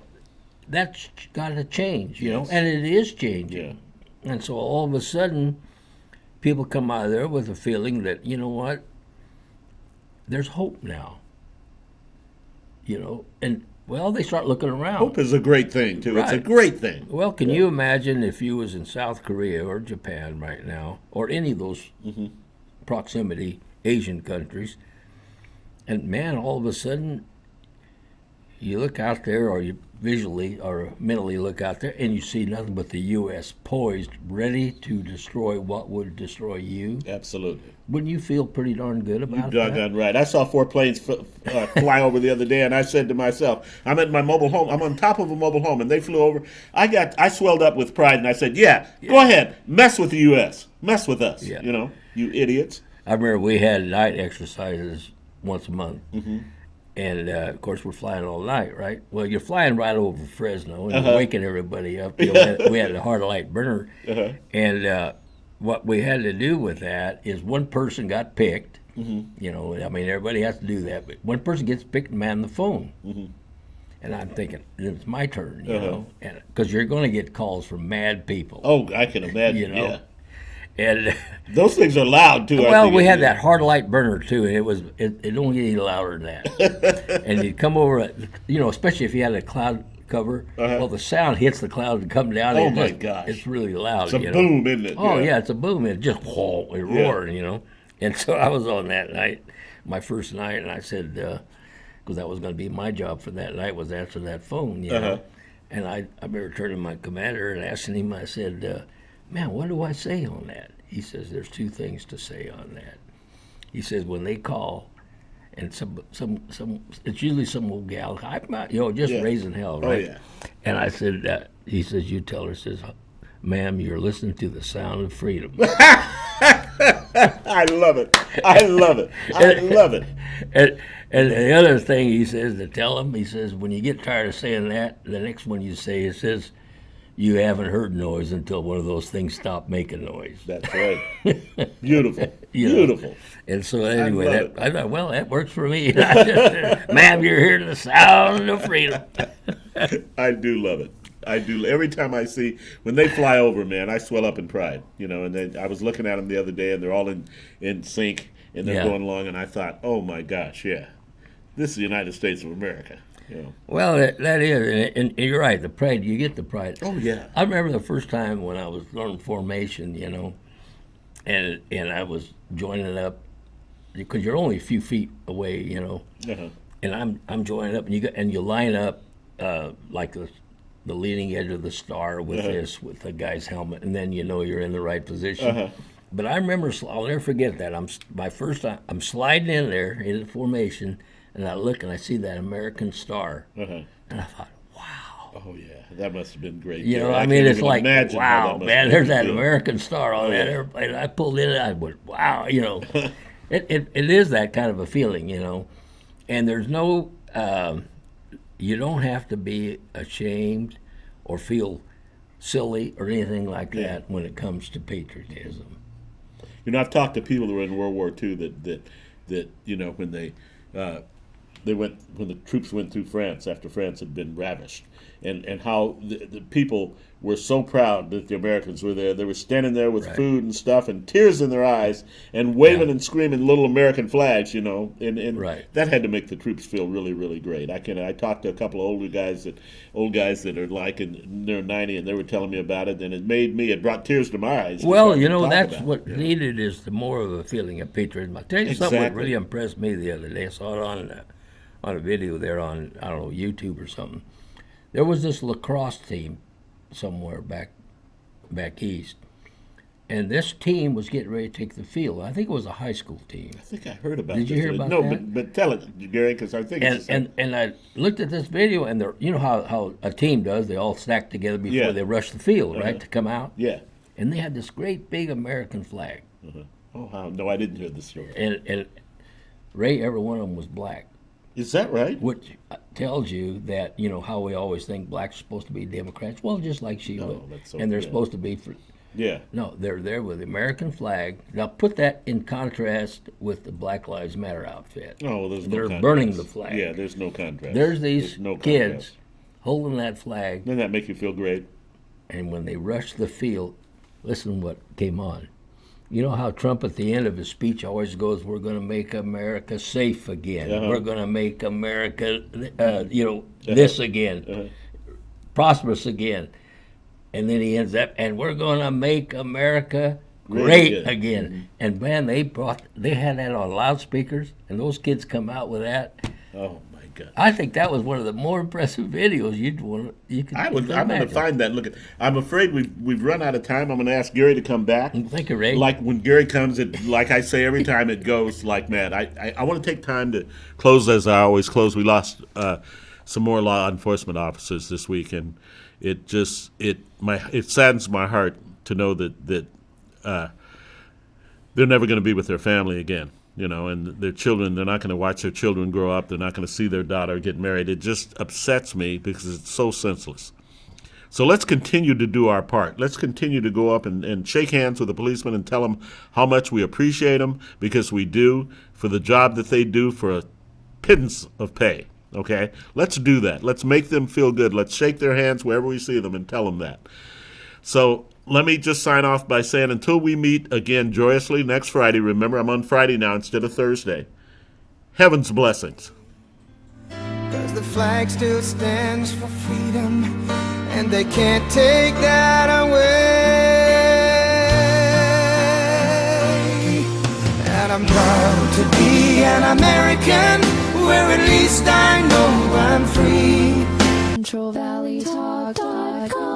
that's got to change, you know, and it is changing. Yeah. And so all of a sudden, people come out of there with a feeling that, you know what, there's hope now. You know, and, well, they start looking around. Hope is a great thing, too. Right. It's a great thing. Well, can you imagine if you was in South Korea or Japan right now, or any of those proximity Asian countries, and, man, all of a sudden, you look out there, or you visually or mentally look out there, and you see nothing but the U.S. poised, ready to destroy what would destroy you. Absolutely. Wouldn't you feel pretty darn good about that? You're doggone right. I saw 4 planes fly over the other day, and I said to myself, I'm at my mobile home. I'm on top of a mobile home, and they flew over. I swelled up with pride, and I said, go ahead. Mess with the U.S. Mess with us. Yeah. You know, you idiots. I remember we had night exercises once a month. And, of course, we're flying all night, right? Well, you're flying right over Fresno, and you're waking everybody up. You know, we had a hard light burner. And what we had to do with that is one person got picked. You know, I mean, everybody has to do that. But one person gets picked and man the phone. And I'm thinking, it's my turn, you know, because you're going to get calls from mad people. Oh, I can imagine, you know? And those things are loud, too. Well, we had that hard light burner, too, and it don't get any louder than that. And you'd come over, you know, especially if you had a cloud cover, well, the sound hits the cloud and come down. Oh, my gosh. It's really loud. It's a boom, isn't it? Oh, yeah, it's a boom. It just roared, you know. And so I was on that night, my first night, and I said, because that was going to be my job for that night, was answer that phone, you know. And I remember turning to my commander and asking him, I said, man, what do I say on that? He says, there's 2 things to say on that. He says, when they call, and some it's usually some old gal, just raising hell, right? Oh, yeah. And I said, he says, you tell her, says, ma'am, you're listening to the sound of freedom. I love it. I love it. I love it. And the other thing he says to tell him, he says, when you get tired of saying that, the next one you say, it says, you haven't heard noise until one of those things stop making noise. That's right. Beautiful. You know? Beautiful. And so anyway, I thought, well, that works for me. Ma'am, you're hearing the sound of freedom. I do love it. I do. Every time I see, when they fly over, man, I swell up in pride. You know, and then I was looking at them the other day, and they're all in sync, and they're going along, and I thought, oh, my gosh, this is the United States of America. You know. Well, that is, and you're right. The pride, you get the pride. Oh yeah. I remember the first time when I was learning formation, and I was joining up because you're only a few feet away, Uh-huh. and I'm joining up, and you line up like the leading edge of the star with with the guy's helmet, and then you're in the right position. Uh-huh. But I remember, I'll never forget that. My first time, I'm sliding in there in the formation, and I look and I see that American star, Uh-huh. and I thought, wow. Oh yeah, that must have been great. I can't mean, it's even like, imagine how wow, that must man, have there's been that feel. American star on that yeah. airplane. I pulled in, and I went, wow, it is that kind of a feeling, and there's no, you don't have to be ashamed or feel silly or anything like that when it comes to patriotism. I've talked to people who were in World War II that when when the troops went through France after France had been ravished, and how the people were so proud that the Americans were there. They were standing there with food and stuff and tears in their eyes and waving and screaming little American flags, and that had to make the troops feel really, really great. I talked to a couple of old guys that are like in their 90, and they were telling me about it, and it brought tears to my eyes. Well, that's what needed is the more of a feeling of patriotism. I'll tell you something that Exactly. really impressed me the other day. I saw it on a video there on, I don't know, YouTube or something. There was this lacrosse team somewhere back east, and this team was getting ready to take the field. I think it was a high school team. I think I heard about Did you this. hear about no, that? but tell it, Gary, because I think it's the same. And I looked at this video, and how a team does, they all stack together before they rush the field, right, to come out? Yeah. And they had this great big American flag. Uh-huh. Oh, wow. No, I didn't hear the story. And Ray, every one of them was black. Is that right? Which tells you that, how we always think blacks are supposed to be Democrats. Well, just like she would. That's so and they're good. supposed to be for. Yeah. No, they're there with the American flag. Now put that in contrast with the Black Lives Matter outfit. Oh, well, there's no They're contrast. burning the flag. Yeah, there's no contrast. There's these no kids contrast. holding that flag, Doesn't that make you feel great? and when they rushed the field, listen what came on. You know how Trump at the end of his speech always goes, "We're going to make America safe again. Uh-huh. We're going to make America, this again, prosperous again." And then he ends up, "And we're going to make America great again." Mm-hmm. And man, they had that on loudspeakers, and those kids come out with that. Oh my God! I think that was one of the more impressive videos you could. I'm going to imagine. find that. Look, I'm afraid we've run out of time. I'm going to ask Gary to come back. Thank you, Ray. Like when Gary comes, like I say every time, it goes like mad. I want to take time to close as I always close. We lost some more law enforcement officers this week, and it saddens my heart to know that they're never going to be with their family again. And their children, they're not going to watch their children grow up. They're not going to see their daughter get married. It just upsets me because it's so senseless. So let's continue to do our part. Let's continue to go up and shake hands with the policemen and tell them how much we appreciate them, because we do, for the job that they do for a pittance of pay. Okay? Let's do that. Let's make them feel good. Let's shake their hands wherever we see them and tell them that. So let me just sign off by saying, until we meet again joyously next Friday, remember I'm on Friday now instead of Thursday, heaven's blessings. 'Cause the flag still stands for freedom, and they can't take that away. And I'm proud to be an American, where at least I know I'm free. CentralValleyTalk.com